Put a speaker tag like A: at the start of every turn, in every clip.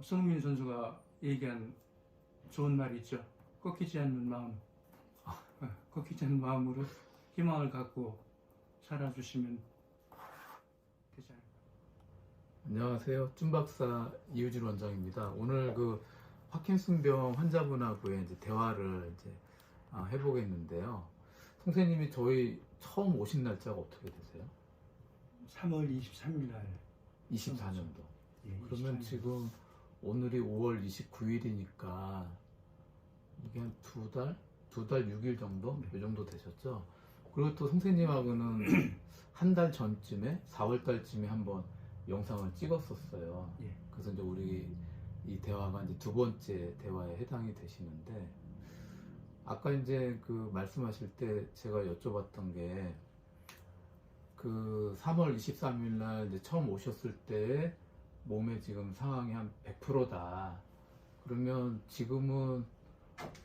A: 손흥민 선수가 얘기한 좋은 말이 있죠. 꺾이지 않는 마음, 꺾이지 않는 마음으로 희망을 갖고 살아주시면 되지 않을까.
B: 안녕하세요. 쭌박사 이우진 원장입니다. 오늘 그 파킨슨병 환자분하고의 이제 대화를 이제 해보겠는데요. 선생님이 저희 처음 오신 날짜가 어떻게 되세요?
A: 3월 23일 날
B: 24년도.
A: 예,
B: 그러면
A: 24년.
B: 지금 오늘이 5월 29일이니까 이게 한 두 달 6일 정도?
A: 네.
B: 이 정도 되셨죠? 그리고 또 선생님하고는 한 달 전쯤에 4월 달쯤에 한번 영상을 찍었었어요.
A: 예.
B: 그래서 이제 우리 이 대화가 이제 두 번째 대화에 해당이 되시는데, 아까 이제 그 말씀하실 때 제가 여쭤봤던 게, 그 3월 23일 날 이제 처음 오셨을 때 몸의 지금 상황이 한 100%다. 그러면 지금은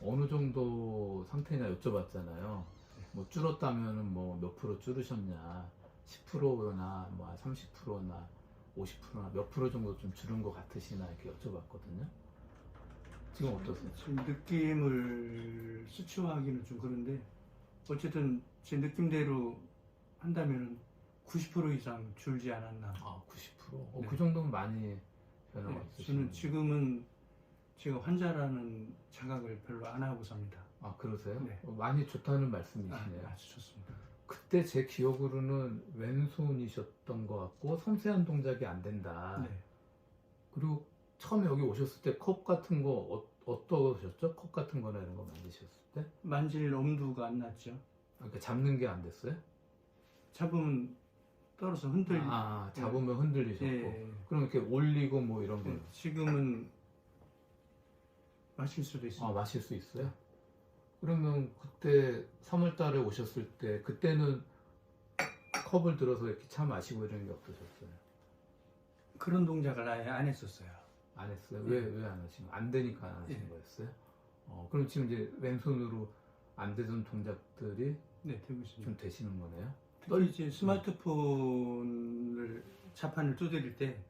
B: 어느 정도 상태냐 여쭤봤잖아요. 뭐 줄었다면은 뭐 몇 프로 줄으셨냐, 10%나 뭐 30%나 50%나 몇 프로 정도 좀 줄은 것 같으시나 이렇게 여쭤봤거든요. 지금 어떠세요?
A: 지금 느낌을 수치화하기는 좀 그런데 어쨌든 제 느낌대로 한다면 90% 이상 줄지 않았나.
B: 아, 90%?
A: 네.
B: 그 정도면 많이 변화가
A: 네,
B: 있으시네요.
A: 저는 지금은 제가 환자라는 자각을 별로 안 하고 삽니다.
B: 아, 그러세요?
A: 네.
B: 많이 좋다는 말씀이시네요.
A: 아주 좋습니다.
B: 그때 제 기억으로는 왼손이셨던 것 같고 섬세한 동작이 안 된다.
A: 네.
B: 그리고 처음에 여기 오셨을 때 컵 같은 거 어떠셨죠? 컵 같은 거나 이런 거 만드셨을 때?
A: 만질 엄두가 안 났죠.
B: 그러니까 잡는 게 안 됐어요?
A: 잡으면 떨어서 흔들리.
B: 잡으면 흔들리셨고.
A: 예.
B: 그럼 이렇게 올리고 뭐 이런 거.
A: 네, 지금은 마실 수도 있습니다.
B: 마실 수 있어요? 그러면 그때 3월 달에 오셨을 때 그때는 컵을 들어서 이렇게 차 마시고 이런 게 어떠셨어요?
A: 그런 동작을 아예 안 했었어요.
B: 안 했어요?
A: 예.
B: 왜 안 하신 거예요? 안 되니까 안 하신
A: 예.
B: 거였어요? 그럼 지금 이제 왼손으로 안 되던 동작들이
A: 네, 되고 있습니다.
B: 좀 되시는 거네요?
A: 특히 이제 스마트폰을 자판을 두드릴 때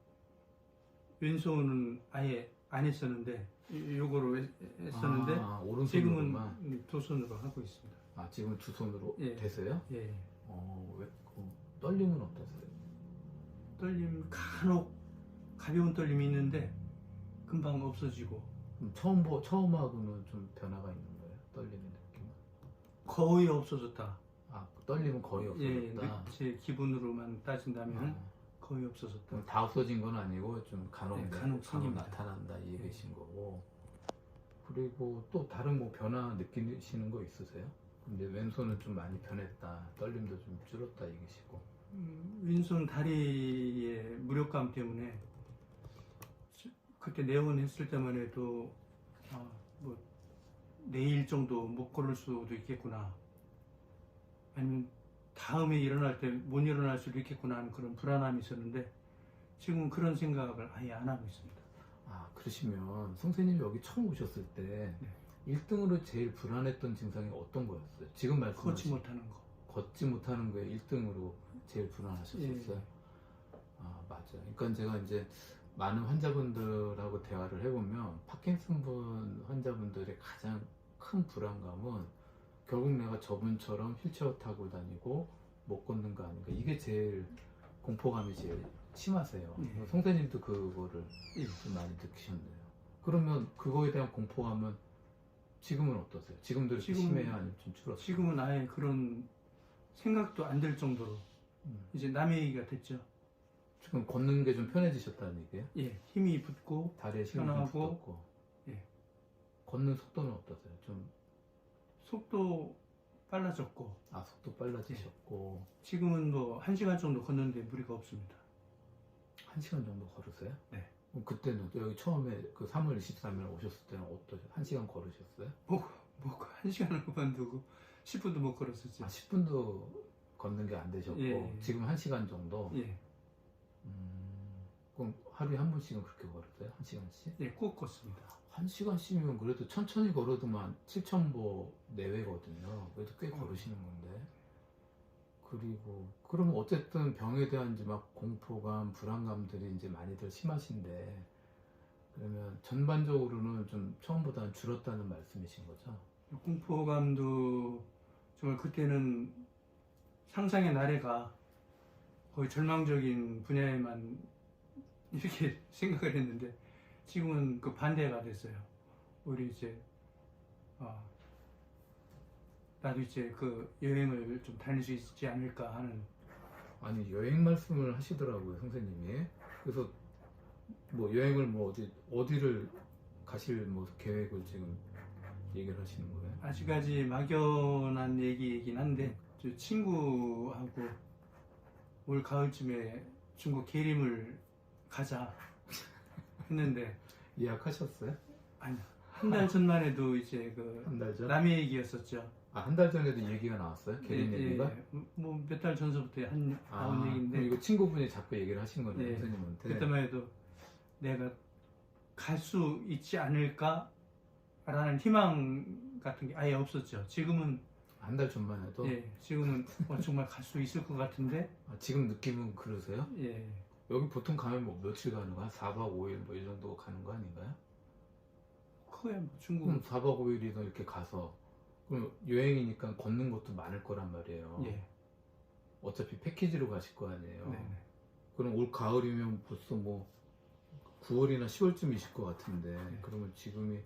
A: 왼손은 아예 안 했었는데 요거로 했었는데
B: 오른손으로만.
A: 지금은 두 손으로 하고 있습니다.
B: 지금 두 손으로
A: 예.
B: 되세요?
A: 예.
B: 왜, 떨림은 어떠세요?
A: 떨림 간혹 가벼운 떨림이 있는데 금방 없어지고
B: 그럼 처음하고는 좀 변화가 있는 거예요? 떨리는 느낌은?
A: 거의 없어졌다.
B: 떨림은 거의 없어졌다.
A: 제 기분으로만 따진다면 거의 없어졌다.
B: 그럼 다 없어진 건 아니고 좀 간혹
A: 생깁니다.
B: 나타난다 이 얘기신 거고. 그리고 또 다른 뭐 변화 느끼시는 거 있으세요? 근데 왼손은 좀 많이 변했다, 떨림도 좀 줄었다 얘기시고.
A: 왼손 다리의 무력감 때문에 그때 내원했을 때만 해도 뭐 내일 정도 못 걸을 수도 있겠구나, 아니면 다음에 일어날 때 못 일어날 수도 있겠구나 하는 그런 불안함이 있었는데 지금은 그런 생각을 아예 안 하고 있습니다.
B: 그러시면 선생님이 여기 처음 오셨을 때 1등으로 제일 불안했던 증상이 어떤 거였어요? 지금
A: 걷지
B: 말씀하신
A: 못하는 거.
B: 걷지 못하는 거에 1등으로 제일 불안하셨었어요?
A: 예.
B: 맞아요. 그러니까 제가 이제 많은 환자분들하고 대화를 해보면 파킨슨분 환자분들의 가장 큰 불안감은 결국 내가 저분처럼 휠체어 타고 다니고 못 걷는 거 아닌가, 이게 제일 공포감이 제일 심하세요.
A: 예.
B: 선생님도 그거를 좀 많이 느끼셨네요. 그러면 그거에 대한 공포감은 지금은 어떠세요? 지금도 이렇게 심해요? 아니면 좀 줄었어요?
A: 지금은 아예 그런 생각도 안 들 정도로 이제 남의 얘기가 됐죠.
B: 지금 걷는 게 좀 편해지셨다는 얘기예요?
A: 예, 힘이 붙고
B: 다리에 힘이 좀
A: 편하고,
B: 붙었고.
A: 예.
B: 걷는 속도는 어떠세요? 좀
A: 속도 빨라졌고,
B: 속도 빨라지셨고.
A: 지금은 뭐 1시간 정도 걷는데 무리가 없습니다.
B: 1시간 정도 걸으세요?
A: 네.
B: 그럼 그때는 여기 처음에 그 3월 23일 오셨을 때는 어떠세요? 1시간 걸으셨어요?
A: 뭐 1시간을 그만두고 10분도 못 걸었었죠.
B: 10분도 걷는 게 안 되셨고.
A: 예.
B: 지금 1시간 정도?
A: 예,
B: 그럼 하루에 한 번씩은 그렇게 걸으세요? 1시간씩?
A: 예, 꼭 걷습니다.
B: 1시간씩이면 그래도 천천히 걸어도만 7,000보 내외거든요. 그래도 꽤 걸으시는 건데. 그리고 그러면 어쨌든 병에 대한 이제 막 공포감, 불안감들이 이제 많이들 심하신데, 전반적으로는 좀 처음보다는 줄었다는 말씀이신 거죠?
A: 공포감도 정말 그때는 상상의 나래가 거의 절망적인 분야에만 이렇게 생각을 했는데 지금은 그 반대가 됐어요. 우리 이제 나도 이제 그 여행을 좀 다닐 수 있지 않을까 하는.
B: 아니 여행 말씀을 하시더라고요 선생님이. 그래서 뭐 여행을 뭐 어디를 가실 뭐 계획을 지금 얘기를 하시는 거예요?
A: 아직까지 막연한 얘기이긴 한데 저 친구하고 올 가을쯤에 중국 계림을 가자 했는데
B: 예약하셨어요?
A: 아니 한 달 전만 해도 이제 그
B: 한 달 전?
A: 남의 얘기였었죠.
B: 한 달 전에도 얘기가 나왔어요? 계림 얘기가?
A: 뭐 몇 달 전서부터 나온 얘기인데
B: 그럼 이거 친구분이 자꾸 얘기를 하신 거네요
A: 예,
B: 선생님한테.
A: 그때만 해도 내가 갈 수 있지 않을까 라는 희망 같은 게 아예 없었죠. 지금은
B: 한 달 전만 해도?
A: 지금은 정말 갈 수 있을 것 같은데.
B: 지금 느낌은 그러세요?
A: 예.
B: 여기 보통 가면 뭐 며칠 가는 거야? 4박 5일 뭐 이 정도 가는 거 아닌가요?
A: 그게 뭐 중국.
B: 그럼 4박 5일이서 이렇게 가서 그럼 여행이니까 걷는 것도 많을 거란 말이에요.
A: 예.
B: 어차피 패키지로 가실 거 아니에요.
A: 네네.
B: 그럼 올 가을이면 벌써 뭐 9월이나 10월쯤이실 것 같은데 그러면 지금이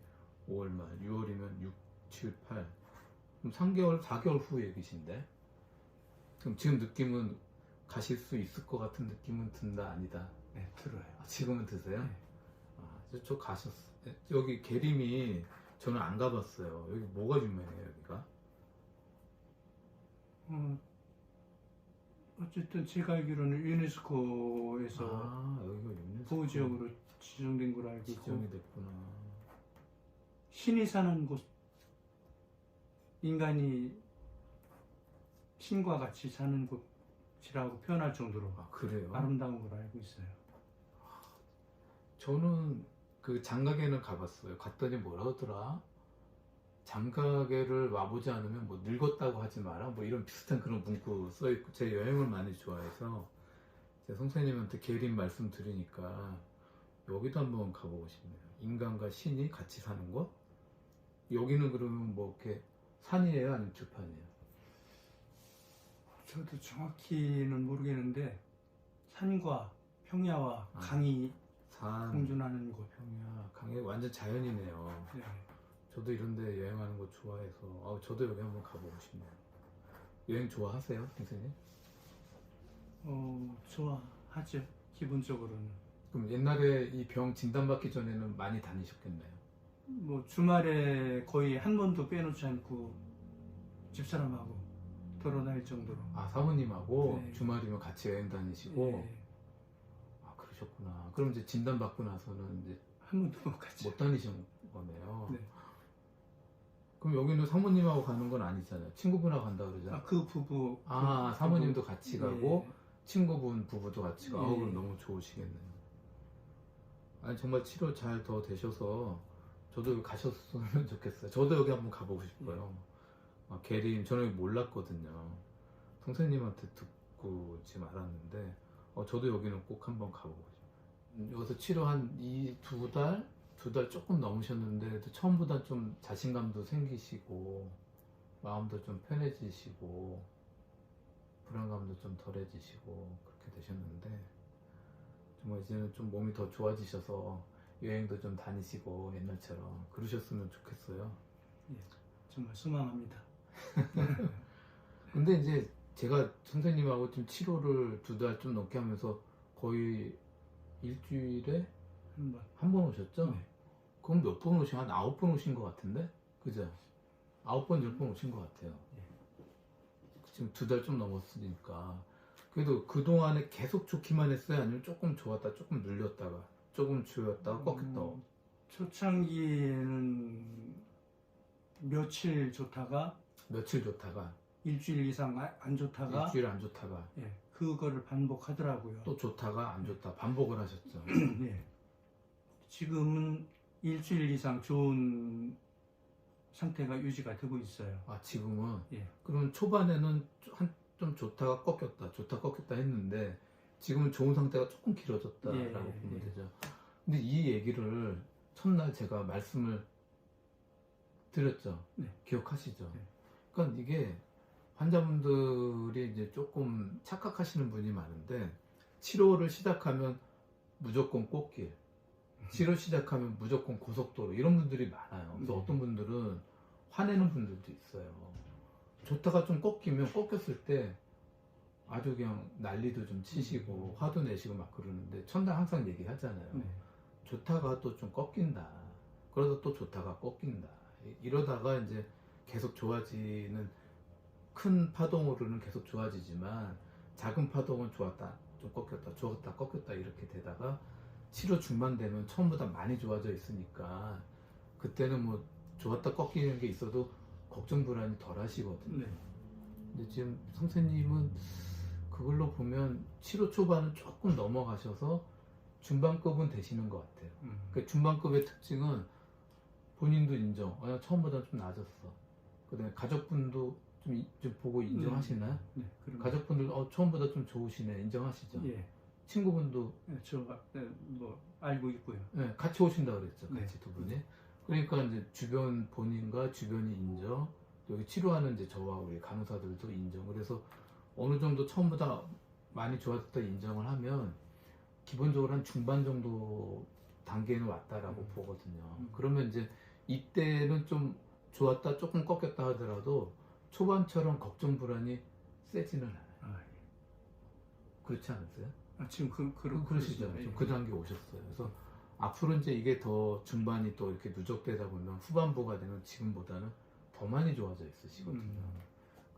B: 5월 말 6월이면 6, 7, 8 그럼 3개월, 4개월 후 얘기신데 그럼 지금 느낌은 가실 수 있을 것 같은 느낌은 든다 아니다?
A: 네, 들어요.
B: 지금은 드세요?
A: 네.
B: 저 가셨어요. 여기 계림이 저는 안 가봤어요. 여기 뭐가 유명해요 여기가?
A: 어쨌든 제가 알기로는 유네스코에서
B: 여기가 유네스코
A: 보호지역으로 지정된 걸로 알고
B: 지정이
A: 있고
B: 됐구나.
A: 신이 사는 곳, 인간이 신과 같이 사는 곳이라고 표현할 정도로
B: 그래요?
A: 아름다운 걸로 알고 있어요.
B: 저는 그 장가게는 가봤어요. 갔더니 뭐라 하더라? 장가게를 와보지 않으면 뭐 늙었다고 하지 마라 뭐 이런 비슷한 그런 문구 써있고 제 여행을 많이 좋아해서 제 선생님한테 계림 말씀 드리니까 여기도 한번 가보고 싶네요. 인간과 신이 같이 사는 곳? 여기는 그러면 뭐 이렇게 산이에요? 아니면 들판이에요?
A: 저도 정확히는 모르겠는데 산과 평야와 강이
B: 산,
A: 공존하는 곳.
B: 평야, 강이 완전 자연이네요.
A: 네.
B: 저도 이런데 여행하는 거 좋아해서 저도 여기 한번 가보고 싶네요. 여행 좋아하세요, 선생님?
A: 좋아하죠. 기본적으로는.
B: 그럼 옛날에 이 병 진단받기 전에는 많이 다니셨겠네요.
A: 뭐 주말에 거의 한 번도 빼놓지 않고 집사람하고 돌아다닐 정도로.
B: 사모님하고
A: 네.
B: 주말이면 같이 여행 다니시고.
A: 예.
B: 그러셨구나. 그럼 이제 진단받고 나서는 이제
A: 한 번도 못 갔죠.
B: 못 다니신 거네요.
A: 네.
B: 그럼 여기는 사모님하고 가는 건 아니잖아요. 친구분하고 간다 그러잖아요.
A: 그 부부.
B: 사모님도 같이 가고
A: 예.
B: 친구분 부부도 같이 가고.
A: 예.
B: 그럼 너무 좋으시겠네요. 아니 정말 치료 잘 더 되셔서 저도 여기 가셨으면 좋겠어요. 저도 여기 한번 가보고 싶어요. 계림 저는 여기 몰랐거든요. 선생님한테 듣고 지금 알았는데 저도 여기는 꼭 한번 가보고 싶어요. 여기서 치료 한 두 달 조금 넘으셨는데 처음보다 좀 자신감도 생기시고 마음도 좀 편해지시고 불안감도 좀 덜해지시고 그렇게 되셨는데 정말 이제는 좀 몸이 더 좋아지셔서 여행도 좀 다니시고 옛날처럼 그러셨으면 좋겠어요.
A: 예, 정말 소망합니다.
B: 근데 이제 제가 선생님하고 좀 치료를 2달 좀 넘게 하면서 거의 일주일에 한 번 오셨죠?
A: 네.
B: 그럼 몇 번 오신? 한 9번 오신 것 같은데? 그죠? 9번, 10번 오신 것 같아요. 지금 2달 좀 넘었으니까. 그래도 그동안에 계속 좋기만 했어요? 아니면 조금 좋았다, 조금 눌렸다가, 조금 좋았다가 꺾였다가?
A: 초창기에는 며칠 좋다가
B: 며칠 좋다가,
A: 일주일 이상 안 좋다가
B: 일주일 안 좋다가,
A: 그거를 반복하더라고요.
B: 또 좋다가 안 좋다 반복을 하셨죠.
A: 예. 지금은 일주일 이상 좋은 상태가 유지가 되고 있어요.
B: 지금은?
A: 예.
B: 그러면 초반에는 좀 좋다가 꺾였다, 좋다 꺾였다 했는데 지금은 좋은 상태가 조금 길어졌다라고 보면 되죠. 근데 이 얘기를 첫날 제가 말씀을 드렸죠.
A: 네.
B: 기억하시죠?
A: 네.
B: 그러니까 이게 환자분들이 이제 조금 착각하시는 분이 많은데 치료를 시작하면 무조건 꽃길, 치료 시작하면 무조건 고속도로 이런 분들이 많아요. 그래서
A: 네.
B: 어떤 분들은 화내는 분들도 있어요. 좋다가 좀 꺾이면 꺾였을 때 아주 그냥 난리도 좀 치시고 화도 내시고 막 그러는데 첫날 항상 얘기하잖아요.
A: 네.
B: 좋다가 또 좀 꺾인다. 그러다 또 좋다가 꺾인다. 이러다가 이제 계속 좋아지는 큰 파동으로는 계속 좋아지지만 작은 파동은 좋았다 좀 꺾였다 좋았다 꺾였다 이렇게 되다가 치료 중반 되면 처음보다 많이 좋아져 있으니까 그때는 뭐 좋았다 꺾이는 게 있어도 걱정 불안이 덜 하시거든요.
A: 네.
B: 근데 지금 선생님은 그걸로 보면 치료 초반은 조금 넘어가셔서 중반급은 되시는 것 같아요. 그 중반급의 특징은 본인도 인정. 처음보다 좀 나아졌어. 그다음에 가족분도 좀 보고 인정하시나요?
A: 네. 그럼
B: 가족분들 처음보다 좀 좋으시네. 인정하시죠?
A: 예.
B: 친구분도
A: 뭐 알고 있고요.
B: 네, 같이 오신다 그랬죠.
A: 네.
B: 같이 두 분이. 그러니까 이제 주변 본인과 주변이 인정. 여기 치료하는 이제 저와 우리 간호사들도 인정. 그래서 어느 정도 처음보다 많이 좋아졌다 인정을 하면 기본적으로 한 중반 정도 단계는 왔다라고 보거든요. 그러면 이제 이때는 좀 좋았다 조금 꺾였다 하더라도 초반처럼 걱정 불안이 세지는 않아요.
A: 아,
B: 그렇지 않으세요?
A: 지금
B: 그러시죠.
A: 예.
B: 좀 그 단계 오셨어요. 그래서 앞으로 이제 이게 더 중반이 또 이렇게 누적되다 보면 후반부가 되면 지금보다는 더 많이 좋아져 있으시거든요.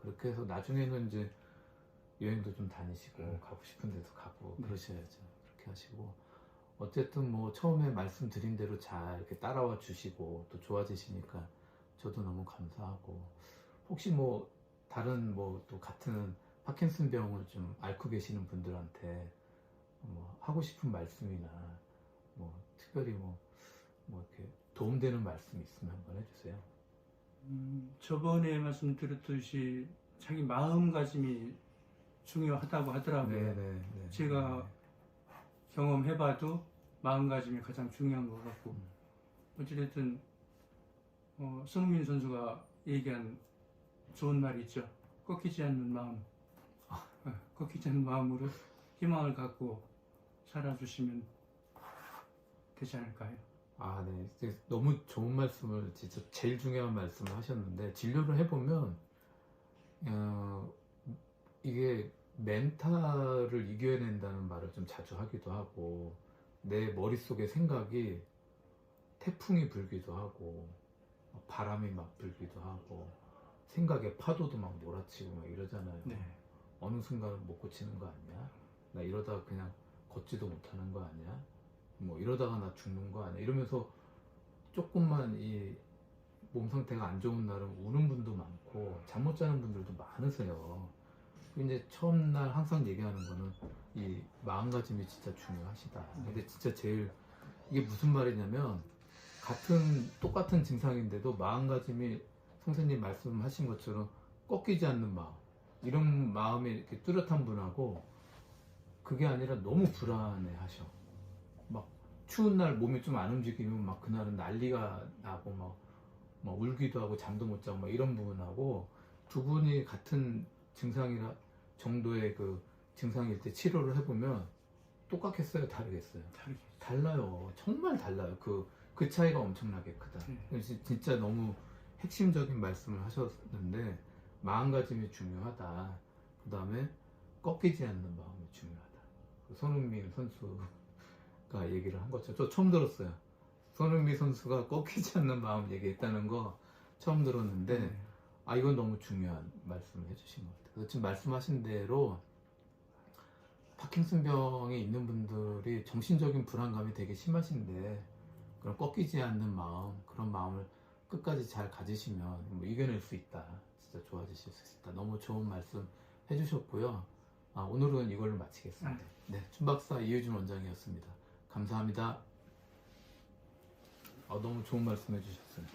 B: 그렇게 해서 나중에는 이제 여행도 좀 다니시고 가고 싶은 데도 가고 그러셔야죠. 그렇게 하시고 어쨌든 뭐 처음에 말씀드린 대로 잘 이렇게 따라와 주시고 또 좋아지시니까 저도 너무 감사하고 혹시 뭐 다른 뭐 또 같은 파킨슨 병을 좀 앓고 계시는 분들한테 뭐 하고 싶은 말씀이나 뭐 특별히 뭐 이렇게 도움되는 말씀 있으면 한번 해주세요.
A: 저번에 말씀드렸듯이 자기 마음가짐이 중요하다고 하더라고요.
B: 네.
A: 제가 경험해봐도 마음가짐이 가장 중요한 것 같고 어찌됐든 손흥민 선수가 얘기한 좋은 말이 있죠. 꺾이지 않는 마음, 꺾이지 않는 마음으로 희망을 갖고 살아주시면 되지 않을까요?
B: 아, 네. 이제 너무 좋은 말씀을 진짜 제일 중요한 말씀을 하셨는데 진료를 해보면 이게 멘탈을 이겨낸다는 말을 좀 자주 하기도 하고 내 머릿속에 생각이 태풍이 불기도 하고 바람이 막 불기도 하고 생각에 파도도 막 몰아치고 막 이러잖아요.
A: 네.
B: 어느 순간은 못 고치는 거 아니야? 나 이러다가 그냥 걷지도 못하는 거 아니야? 뭐 이러다가 나 죽는 거 아니야? 이러면서 조금만 이 몸 상태가 안 좋은 날은 우는 분도 많고 잠 못 자는 분들도 많으세요. 이제 처음 날 항상 얘기하는 거는 이 마음가짐이 진짜 중요하시다. 근데 진짜 제일 이게 무슨 말이냐면 똑같은 증상인데도 마음가짐이 선생님 말씀하신 것처럼 꺾이지 않는 마음 이런 마음이 이렇게 뚜렷한 분하고 그게 아니라 너무 불안해 하셔. 막 추운 날 몸이 좀 안 움직이면 막 그날은 난리가 나고 막 울기도 하고 잠도 못 자고 막 이런 부분하고 두 분이 같은 증상이라 정도의 그 증상일 때 치료를 해보면 똑같겠어요? 다르겠어요? 달라요. 정말 달라요. 그 차이가 엄청나게 크다. 진짜 너무 핵심적인 말씀을 하셨는데 마음가짐이 중요하다. 그 다음에 꺾이지 않는 마음이 중요하다. 손흥민 선수가 얘기를 한 것처럼 저 처음 들었어요. 손흥민 선수가 꺾이지 않는 마음 얘기했다는 거 처음 들었는데 이건 너무 중요한 말씀을 해주신 것 같아요. 그래서 지금 말씀하신 대로 파킨슨 병에 있는 분들이 정신적인 불안감이 되게 심하신데 그런 꺾이지 않는 마음 그런 마음을 끝까지 잘 가지시면 뭐 이겨낼 수 있다. 진짜 좋아지실 수 있다. 너무 좋은 말씀 해주셨고요. 오늘은 이걸로 마치겠습니다. 네, 춘박사 이효준 원장이었습니다. 감사합니다. 너무 좋은 말씀 해주셨어요.